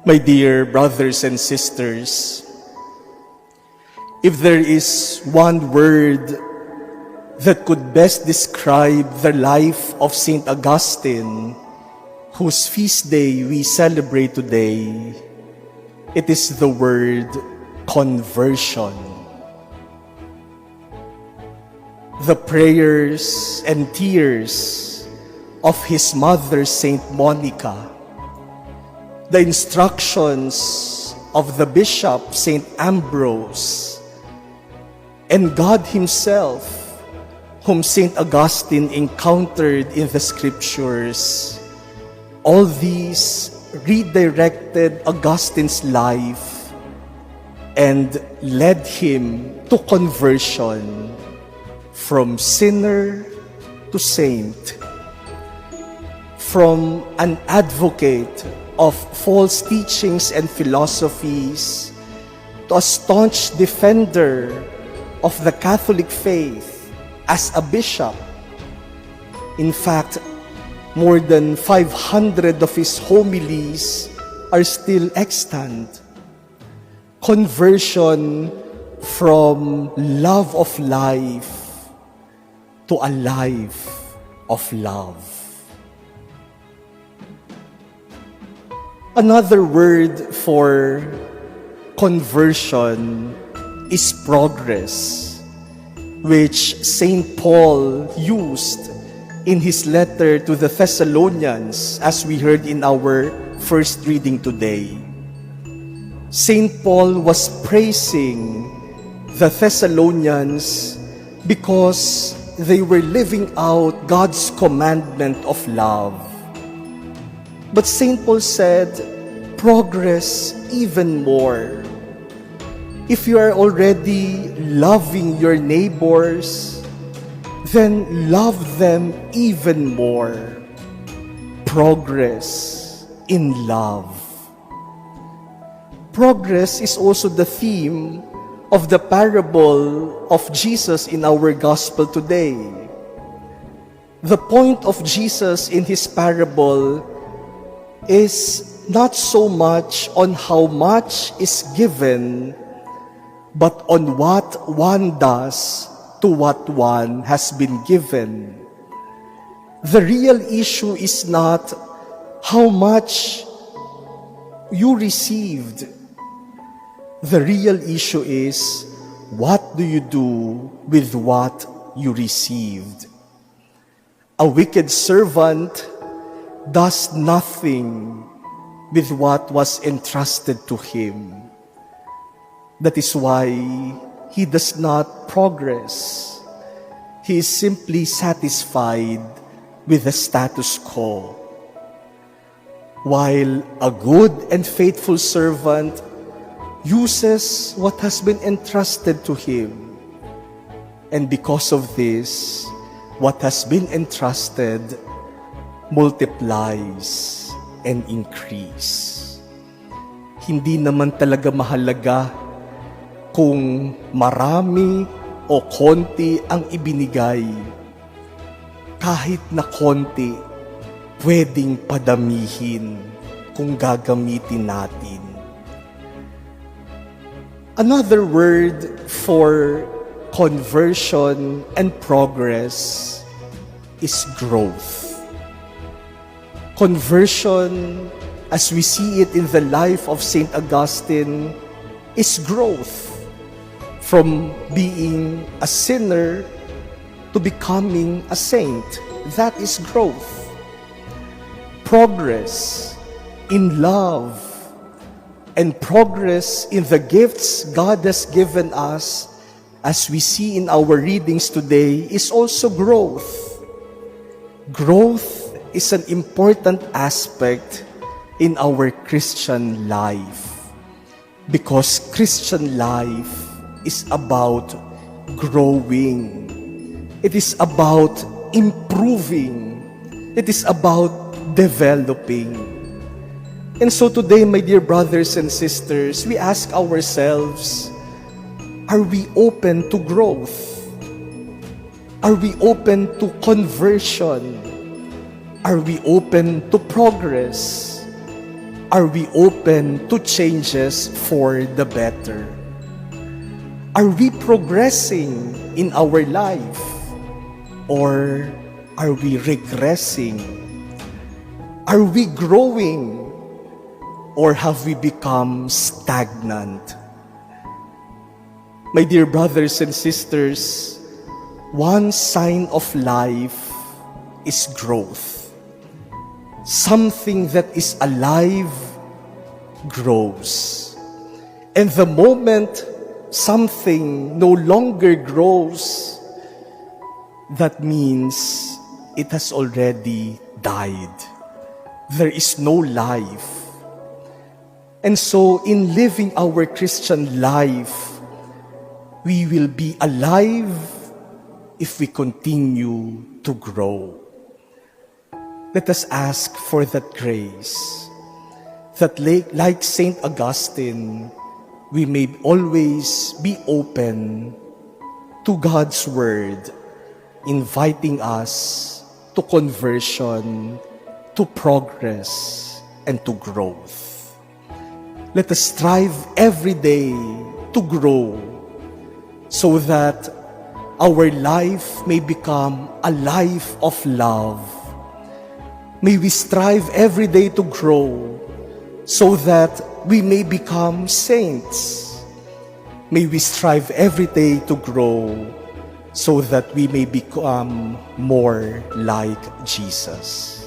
My dear brothers and sisters, if there is one word that could best describe the life of St. Agustin, whose feast day we celebrate today, it is the word conversion. The prayers and tears of his mother, Saint Monica, the instructions of the bishop, Saint Ambrose, and God himself, whom Saint Augustine encountered in the scriptures, all these redirected Augustine's life and led him to conversion from sinner to saint, from an advocate of false teachings and philosophies to a staunch defender of the Catholic faith as a bishop. In fact, more than 500 of his homilies are still extant. Conversion from love of life to a life of love. Another word for conversion is progress, which St. Paul used in his letter to the Thessalonians, as we heard in our first reading today. St. Paul was praising the Thessalonians because they were living out God's commandment of love. But St. Paul said, progress even more. If you are already loving your neighbors, then love them even more. Progress in love. Progress is also the theme of the parable of Jesus in our gospel today. The point of Jesus in his parable is not so much on how much is given, but on what one does to what one has been given. The real issue is not how much you received. The real issue is, what do you do with what you received? A wicked servant does nothing with what was entrusted to him. That is why he does not progress. He is simply satisfied with the status quo. While a good and faithful servant uses what has been entrusted to him, and because of this, what has been entrusted multiplies and increase. Hindi naman talaga mahalaga kung marami o konti ang ibinigay. Kahit na konti, pwedeng padamihin kung gagamitin natin. Another word for conversion and progress is growth. Conversion, as we see it in the life of St. Augustine, is growth from being a sinner to becoming a saint. That is growth. Progress in love and progress in the gifts God has given us, as we see in our readings today, is also growth. Growth is an important aspect in our Christian life, because Christian life is about growing. It is about improving. It is about developing. And so today, my dear brothers and sisters, we ask ourselves, are we open to growth? Are we open to conversion? Are we open to progress? Are we open to changes for the better? Are we progressing in our life? Or are we regressing? Are we growing? Or have we become stagnant? My dear brothers and sisters, one sign of life is growth. Something that is alive grows. And the moment something no longer grows, that means it has already died. There is no life. And so in living our Christian life, we will be alive if we continue to grow. Let us ask for that grace, that like Saint Augustine, we may always be open to God's Word, inviting us to conversion, to progress, and to growth. Let us strive every day to grow so that our life may become a life of love. May we strive every day to grow so that we may become saints. May we strive every day to grow so that we may become more like Jesus.